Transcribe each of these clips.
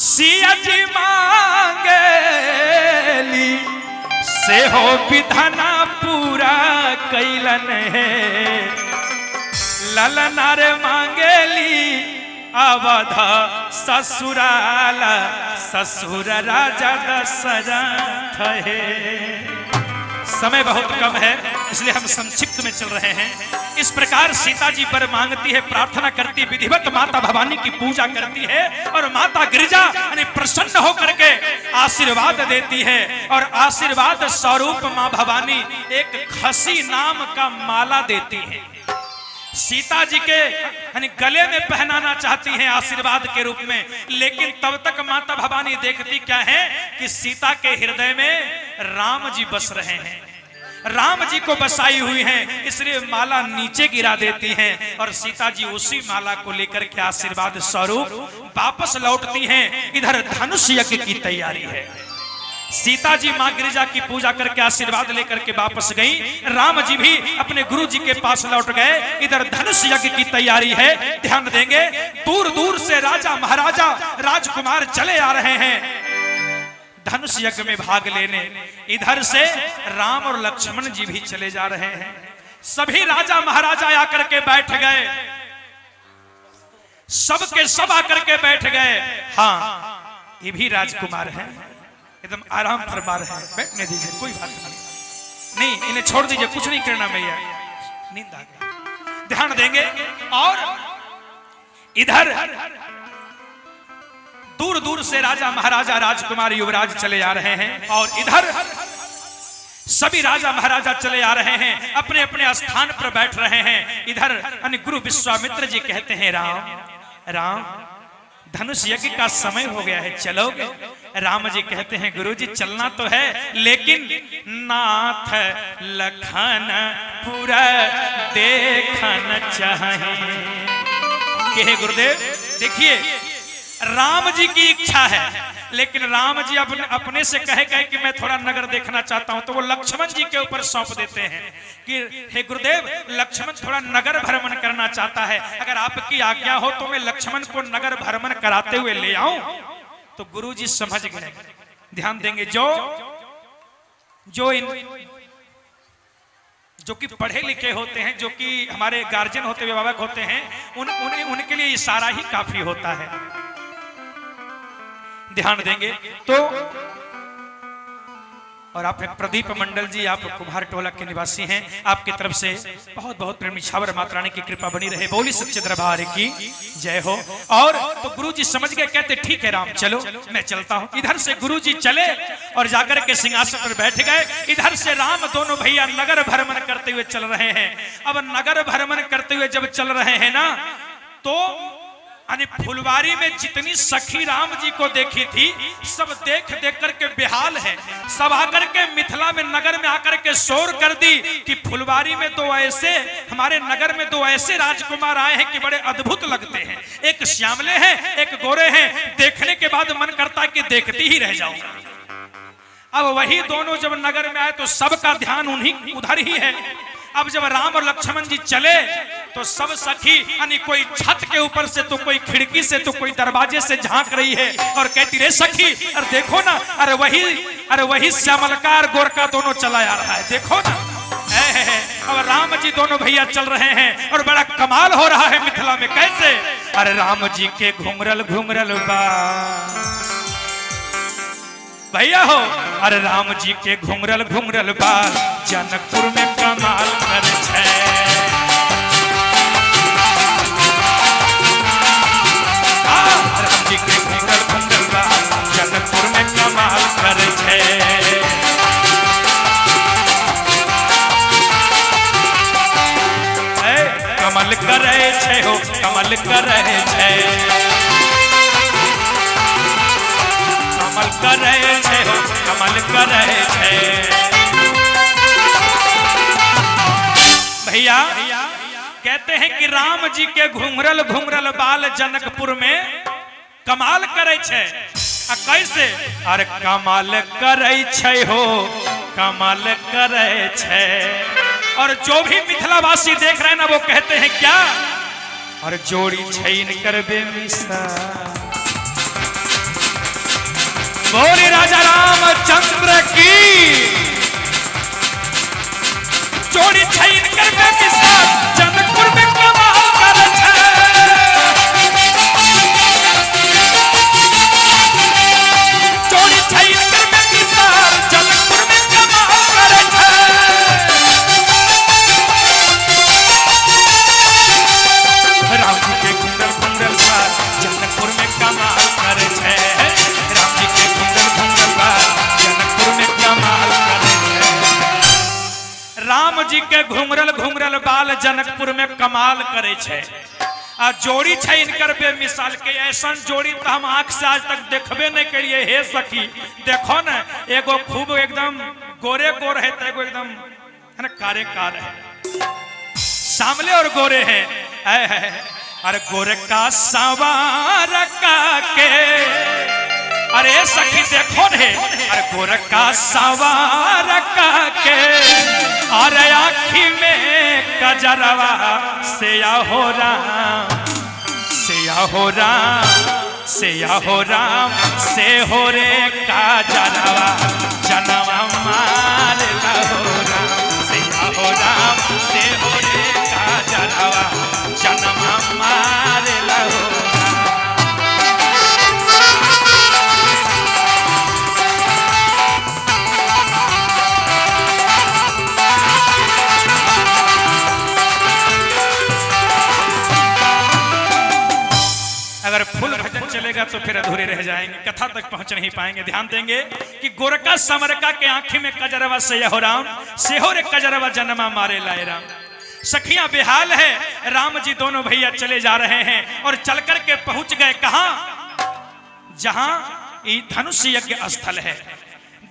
सिया जी मांगेली से हो विधाना पूरा कैलन है। ललनार मांगेली अवध ससुराला ससुर राजा दशरथ है। समय बहुत कम है इसलिए हम संक्षिप्त में चल रहे हैं। इस प्रकार सीता जी पर मांगती है, प्रार्थना करती, विधिवत माता भवानी की पूजा करती है और माता गिरिजा यानी प्रसन्न होकर के आशीर्वाद देती है। और आशीर्वाद स्वरूप मां भवानी एक खसी नाम का माला देती है। सीता जी के यानी गले में पहनाना चाहती हैं आशीर्वाद के रूप में, लेकिन तब तक माता भवानी देखती क्या है कि सीता के हृदय में राम जी बस रहे हैं, राम जी को बसाई हुई हैं, इसलिए माला नीचे गिरा देती हैं और सीता जी उसी माला को लेकर के आशीर्वाद स्वरूप वापस लौटती हैं। इधर धनुष यज्ञ की तैयारी है। सीता जी मां गिरिजा की पूजा करके आशीर्वाद लेकर के वापस गई। राम जी भी अपने गुरु जी के पास लौट गए। इधर धनुष यज्ञ की तैयारी है। ध्यान देंगे, दूर दूर से राजा महाराजा राजकुमार चले आ रहे हैं धनुष यज्ञ में भाग लेने। इधर से राम और लक्ष्मण जी भी चले जा रहे हैं। सभी राजा महाराजा आकर के बैठ गए, सबके सब आकर के बैठ गए। हाँ, ये भी राजकुमार हैं, एकदम आराम फरमा रहे हैं, बैठने दीजिए, कोई बात नहीं, इन्हें छोड़ दीजिए, कुछ नहीं करना भैया, नींद आ गई। ध्यान देंगे। और इधर दूर दूर से राजा महाराजा राजकुमार युवराज चले आ रहे हैं और इधर सभी राजा महाराजा चले आ रहे हैं, अपने अपने स्थान पर बैठ रहे हैं। इधर गुरु विश्वामित्र जी कहते हैं, राम राम धनुष यज्ञ का समय हो गया है, चलोगे? राम जी कहते हैं, गुरुजी चलना तो है, लेकिन नाथ लखन पूरा देखन चाहिए। हे गुरुदेव, देखिए राम जी की इच्छा है, लेकिन राम जी अपने से कहे कि मैं थोड़ा नगर देखना चाहता हूं, तो वो लक्ष्मण जी के ऊपर सौंप देते हैं कि हे गुरुदेव, लक्ष्मण थोड़ा नगर भ्रमण करना चाहता है, अगर आपकी आज्ञा हो तो मैं लक्ष्मण को नगर भ्रमण कराते हुए ले आऊं। तो गुरुजी समझ गए। ध्यान देंगे, जो कि पढ़े लिखे होते हैं, जो कि हमारे गार्जियन होते, अभिभावक होते हैं, उनके लिए इशारा ही काफी होता है। ध्यान देंगे तो, और आप प्रदीप मंडल जी, आप कुम्हार टोला के निवासी हैं, आपकी तरफ से बहुत बहुत प्रेम निछावर माता रानी की कृपा बनी रहे। बोली सच्चे दरबार की जय हो। और तो गुरुजी समझ गए, कहते ठीक है राम चलो, मैं चलता हूं। इधर से गुरुजी चले और जाकर के सिंहासन पर बैठ गए। इधर से राम दोनों भैया नगर भ्रमण करते हुए चल रहे हैं। अब नगर भ्रमण करते हुए जब चल रहे हैं ना, तो फुलवारी में जितनी सखी राम जी को देखी थी, सब देख देख करके बेहाल है। सब आकर के मिथिला में नगर में आकर के शोर कर दी कि फुलवारी में हमारे नगर में दो ऐसे राजकुमार आए हैं कि बड़े अद्भुत लगते हैं। एक श्यामले हैं, एक गोरे हैं, देखने के बाद मन करता है कि देखती ही रह जाऊं। अब वही दोनों जब नगर में आए तो सबका ध्यान उधर ही है। अब जब राम और लक्ष्मण जी चले तो सब सखी कोई छत के ऊपर से, तो कोई खिड़की से, तो कोई दरवाजे से झांक रही है और कहती रे सखी, अरे देखो ना, अरे वही श्यामलकार गोरका दोनों चला आ रहा है, देखो ना। अब राम जी दोनों भैया चल रहे हैं और बड़ा कमाल हो रहा है मिथिला में। कैसे? अरे राम जी के घुंघरल घुंघरल बाल भैया हो, अरे राम जी के घुंघरल घुंघरल बाल जनकपुर में कमाल कर छे। राम जी के घुंघरल घुंघरल बाल जनकपुर में कमाल कर छे। कमल करे छे हो, कमल करे छे, कमल करे छे हो, कमल करे छे। भैया कहते हैं कि राम जी के घुंघरल घुंघरल बाल जनकपुर में कमाल करे छे। कैसे? अरे कमाल करे छे हो, कमाल करे छे। और जो भी मिथिलावासी देख रहे हैं ना, वो कहते हैं क्या? और जोड़ी छैन करबे मिसा, बोले राजा रामचंद्र की। जोड़ी छइन कर में मिसाल जनकपुर में कमाल कर छे। जोड़ी छइन कर में मिसाल जनकपुर में कमाल कर छे। राम जी के घुंघरल घुंघरल बाल जनकपुर में कमाल कर छे। राम जी के घुंघरल घुंघरल बाल जनकपुर में कमाल कर छे। राम जी के घुंघरल घुंघरल बाल जनकपुर में कमाल करे छे। आ जोड़ी छे इनकर बेमिसाल के। ऐसा जोड़ी तो हम आंख से आज तक देखबे नहीं करिए। हे सखी देखो न, एगो खूब एकदम गोरे गोर है, तो एगो एकदम है ना कारे कार है। सामले और गोरे है। अरे गोरे का सवार का के, अरे सखी देखो ने, अरे गोरे का सवार का के, अरे आँखी में कजरवा से हो राम, से हो राम, से हो राम, से हो रे कजरवा जनवा मार हो राम, से हो राम, से हो रे कजरवा जनवा मार हो। अगर फुल भजन चलेगा तो फिर अधूरे रह जाएंगे, कथा तक पहुंच नहीं पाएंगे। ध्यान देंगे कि गोरका समरका के आंखी में कजरवा से हो राम, से हो रे कजरवा जन्मा मारे लाए राम। सखियां बेहाल है। राम जी दोनों भैया चले जा रहे हैं और चल करके पहुंच गए कहां? जहां धनुष यज्ञ स्थल है।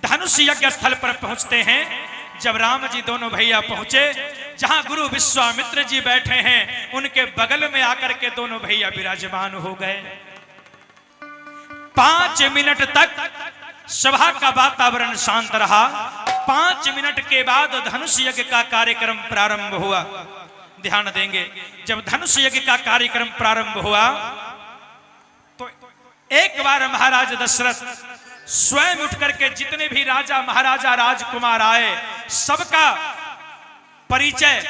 धनुष यज्ञ स्थल पर पहुंचते हैं। जब राम जी दोनों भैया पहुंचे, जहां गुरु विश्वामित्र जी बैठे हैं, उनके बगल में आकर के दोनों भैया विराजमान हो गए। 5 मिनट तक सभा का वातावरण शांत रहा। 5 मिनट के बाद धनुष यज्ञ का कार्यक्रम प्रारंभ हुआ। ध्यान देंगे, जब धनुष यज्ञ का कार्यक्रम प्रारंभ हुआ तो एक बार महाराज दशरथ स्वयं उठ करके जितने भी राजा महाराजा राजकुमार आए, सबका परिचय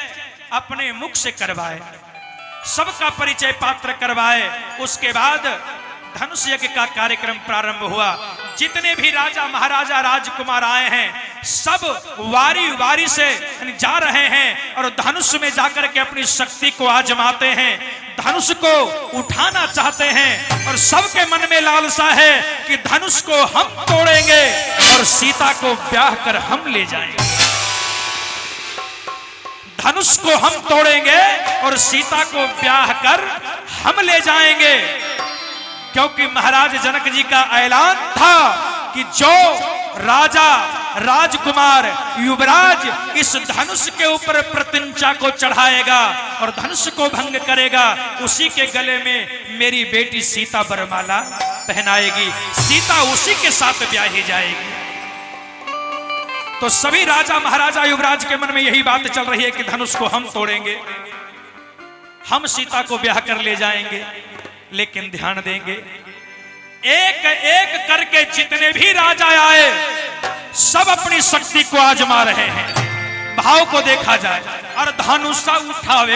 अपने मुख से करवाए, सबका परिचय पात्र करवाए। उसके बाद धनुष यज्ञ का कार्यक्रम प्रारंभ हुआ। जितने भी राजा महाराजा राजकुमार आए हैं, सब वारी वारी से जा रहे हैं और धनुष में जाकर के अपनी शक्ति को आजमाते हैं, धनुष को उठाना चाहते हैं। और सबके मन में लालसा है कि धनुष को हम तोड़ेंगे और सीता को ब्याह कर हम ले जाएंगे। धनुष को हम तोड़ेंगे और सीता को ब्याह कर हम ले जाएंगे, क्योंकि महाराज जनक जी का ऐलान था कि जो राजा राजकुमार युवराज इस धनुष के ऊपर प्रतिंचा को चढ़ाएगा और धनुष को भंग करेगा, उसी के गले में मेरी बेटी सीता बरमाला पहनाएगी, सीता उसी के साथ ब्याही जाएगी। तो सभी राजा महाराजा युवराज के मन में यही बात चल रही है कि धनुष को हम तोड़ेंगे, हम सीता को ब्याह कर ले जाएंगे। लेकिन ध्यान देंगे, एक एक करके जितने भी राजा आए, सब अपनी शक्ति को आजमा रहे हैं। भाव को देखा जाए और धनुषा उठावे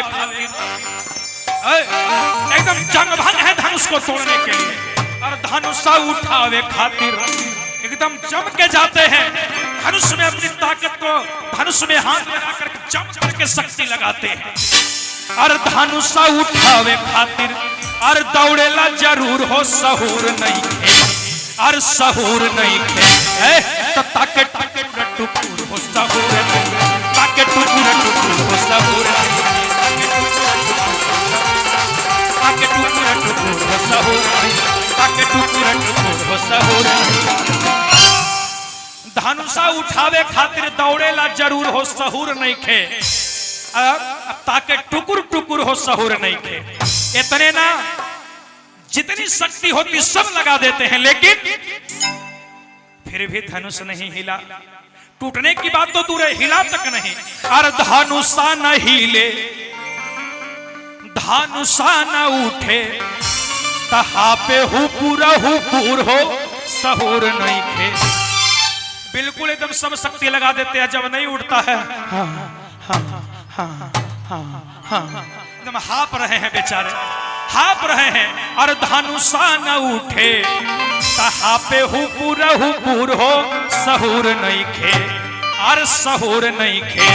एकदम जंगभंग है धनुष को तोड़ने के लिए, और धनुषा उठावे खातिर एकदम जम के जाते हैं। धनुष में अपनी ताकत को, धनुष में हाथ लगाकर जम करके शक्ति लगाते हैं और धनुषा उठावे खातिर और दौड़ेला जरूर हो, सहूर नहीं खे और सहूर नहीं खे। तो ताके टुकुर हो सहूर, ताके टुकुर हो सहूर, ताके टुकुर हो सहूर, ताके टुकुर हो सहूर। धनुषा उठावे खातिर दौड़ेला जरूर हो, सहूर नहीं खे, ताके टुकुर टुकुर हो, सहूर नहीं खे। इतने ना, जितनी शक्ति होती सब लगा देते हैं, लेकिन फिर भी धनुष नहीं हिला। टूटने की बात तो दूर है, हिला तक नहीं। और धनुषा न हिले, धनुषा न उठे, तहा पे हुपुर हो सहूर नहीं खे। बिल्कुल एकदम सब शक्ति लगा देते हैं, जब नहीं उठता है एकदम हाँप रहे हैं बेचारे, हाँप रहे हैं। और धनुषा न उठे हापे हुपुर हो सहूर नहीं खे, और सहूर नहीं खे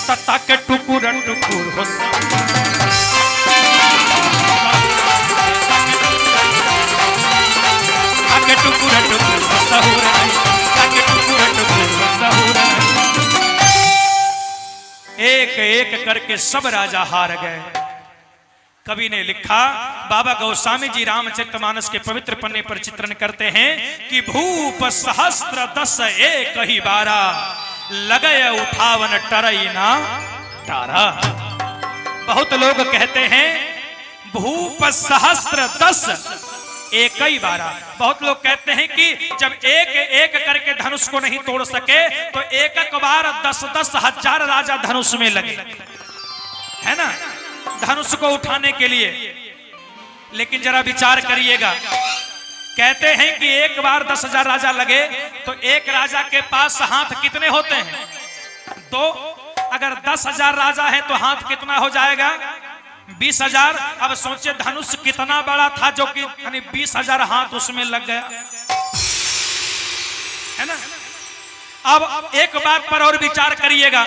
तक टुकुर टुकुर हो। टुकुर टुकुर सहूर नहीं, टुकुर टुकुर सहूर नहीं। एक एक करके सब राजा हार गए। कवि ने लिखा, बाबा गोस्वामी जी रामचरितमानस के पवित्र पन्ने पर चित्रण करते हैं कि भूप सहस्त्र 10 एक ही बारा, लगय उठावन टरई ना तारा। बहुत लोग कहते हैं भूप सहस्त्र 10 एक ही बारा। बहुत लोग कहते हैं कि जब एक एक करके धनुष को नहीं तोड़ सके तो एक एक बार 10-10 हजार राजा धनुष में लगे, है ना, धनुष को उठाने के लिए। लेकिन जरा विचार करिएगा, कहते हैं कि एक बार 10,000 राजा लगे तो एक राजा के पास हाथ कितने होते हैं? 2। अगर 10,000 राजा है तो हाथ कितना हो जाएगा? 20,000। अब सोचिए धनुष कितना बड़ा था जो कि 20,000 हाथ उसमें लग गया, है ना। अब एक बात पर और विचार करिएगा,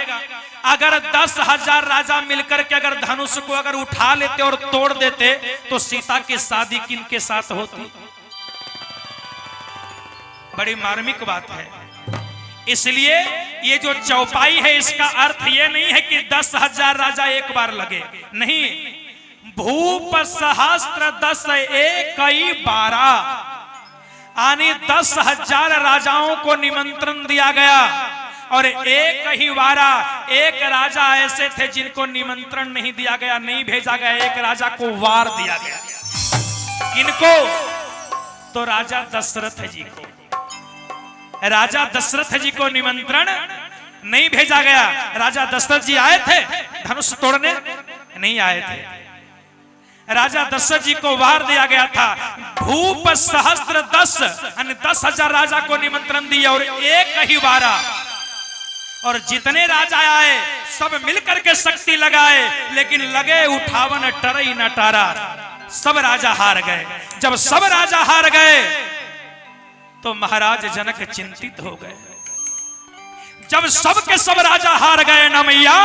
अगर 10,000 राजा मिलकर के अगर धनुष को अगर उठा लेते और तोड़ देते तो सीता की शादी किन के साथ होती? बड़ी मार्मिक बात है। इसलिए ये जो चौपाई है इसका अर्थ ये नहीं है कि 10,000 राजा एक बार लगे, नहीं। भूप सहस्त्र 10 एक ही बारा, यानी 10,000 राजाओं को निमंत्रण दिया गया और एक ही बारा एक राजा ऐसे थे जिनको निमंत्रण नहीं दिया गया, नहीं भेजा गया। एक राजा को वार दिया गया। किनको? तो राजा दशरथ जी को। राजा दशरथ जी को निमंत्रण नहीं भेजा गया। राजा दशरथ जी आए थे धनुष तोड़ने? नहीं आए थे। राजा दशरथ जी को वार दिया गया था। भूप सहस्त्र 10 यानी 10,000 राजा को निमंत्रण दिया और एक ही वारा। और जितने राजा आए सब मिलकर के शक्ति लगाए, लेकिन लगे उठावन टरई न टारा। सब राजा हार गए। जब सब राजा हार गए तो महाराज जनक चिंतित हो गए। जब सब के सब राजा हार गए ना मैया,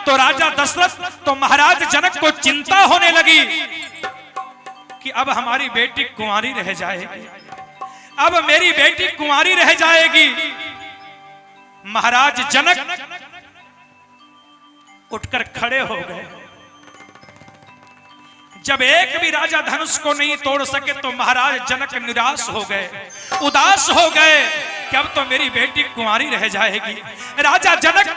तो राजा दशरथ तो महाराज जनक को चिंता होने लगी कि अब हमारी बेटी कुंवारी रह जाएगी, अब मेरी बेटी कुंवारी रह जाएगी। महाराज जनक उठकर खड़े हो गए। जब एक भी राजा धनुष को नहीं तोड़ सके तो महाराज जनक निराश हो गए, उदास हो गए कि अब तो मेरी बेटी कुंवारी रह जाएगी। राजा जनक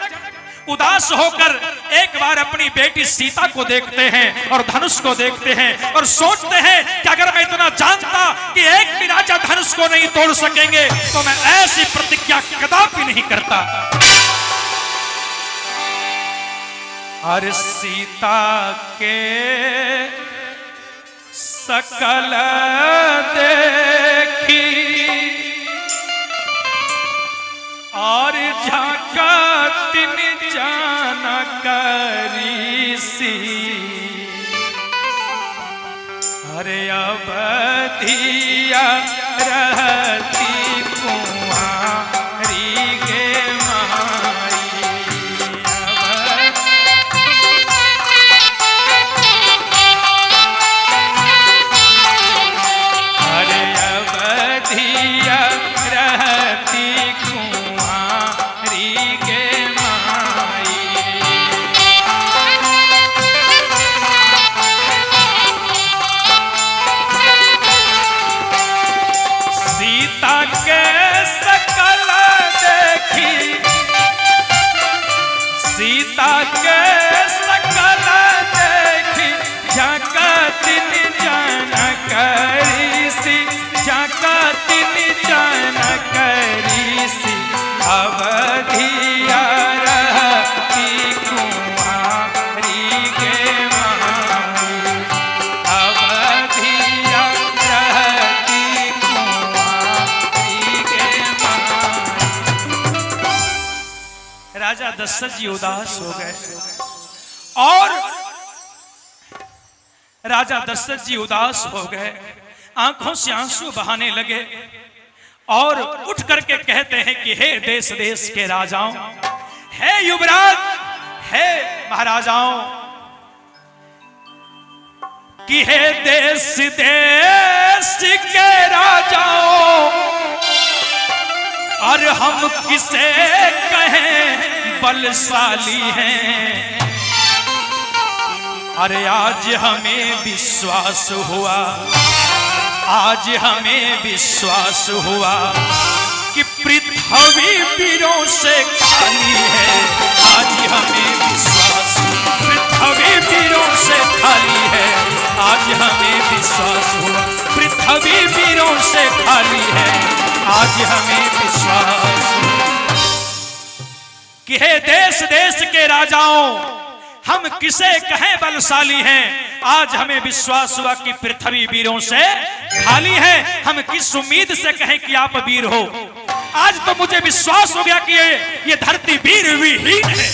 उदास होकर एक बार अपनी बेटी सीता को देखते हैं और धनुष को देखते हैं और सोचते हैं कि अगर मैं इतना जानता कि एक भी राजा धनुष को नहीं तोड़ सकेंगे तो मैं ऐसी प्रतिज्ञा कदापि नहीं करता। और सीता के सकल देखी और झाका तिन जाना करी सी, अरे अवधिया रहती कुंवारी गे माई। अरे अवधिया रहती कुंवारी गे माई। सीता के सकल देखी, सीता के सकल देखी झाका तिन जाना करी सी, झाका तिन जाना करी सी, अवधिया रहती कुंवारी गे माई। अवधिया रहती कुंवारी राजा दशरथ जी उदास हो गए और राजा दशरथ जी उदास हो गए, आंखों से आंसू बहाने लगे और उठ करके कहते हैं कि हे देश देश के राजाओं, हे युवराज, हे महाराजाओं, कि हे देश देश के राजाओं, और हम किसे कहें बलशाली हैं। अरे आज हमें विश्वास हुआ, आज हमें विश्वास हुआ कि पृथ्वी वीरों से खाली है। आज हमें विश्वास, पृथ्वी वीरों से खाली है। आज हमें विश्वास हुआ, पृथ्वी वीरों से खाली है। आज हमें विश्वास कि हे देश देश के राजाओं, हम किसे कहें बलशाली हैं। आज हमें विश्वास हुआ कि पृथ्वी वीरों से खाली है। हम किस उम्मीद से कहें कि आप वीर हो। आज तो मुझे विश्वास हो गया कि ये धरती वीर विहीन है।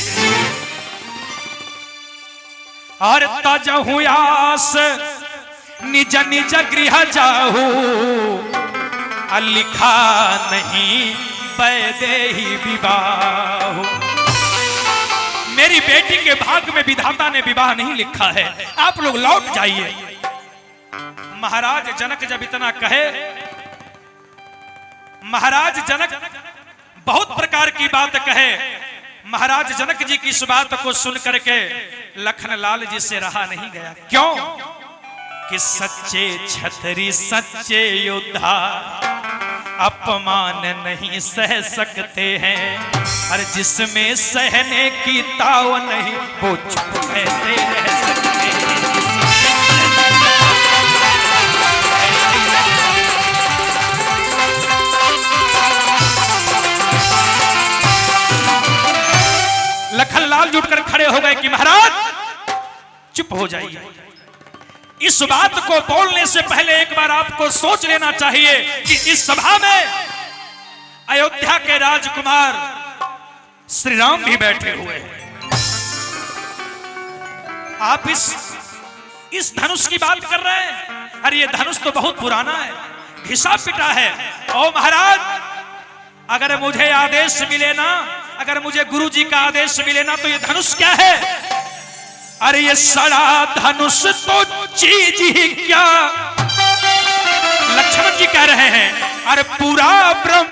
और तजहु आस निज निज गृह जाहू, लिखा नहीं वैदेही विवाह। मेरी बेटी के भाग्य में विधाता ने विवाह नहीं लिखा है, आप लोग लौट जाइए। महाराज जनक जब इतना कहे, महाराज जनक बहुत प्रकार की बात कहे। महाराज जनक जी की इस बात को सुन करके लखनलाल जी से रहा नहीं गया। क्यों? कि सच्चे छतरी सच्चे योद्धा अपमान नहीं सह सकते हैं, और जिसमें सहने की ताव नहीं वो चुप कैसे रह सकते हैं। लखनलाल जुटकर खड़े हो गए कि महाराज चुप हो जाइए। इस बात को बोलने से पहले एक बार आपको सोच लेना चाहिए कि इस सभा में अयोध्या के राजकुमार श्री राम भी बैठे हुए हैं। आप इस धनुष की बात कर रहे हैं। अरे ये धनुष तो बहुत पुराना है, घिसा पिटा है। ओ महाराज, अगर मुझे आदेश मिले ना, अगर मुझे गुरु जी का आदेश मिले ना, तो ये धनुष क्या है? अरे ये सड़ा धनुष तो चीज ही क्या। लक्ष्मण जी कह रहे हैं, अरे पूरा ब्रह्म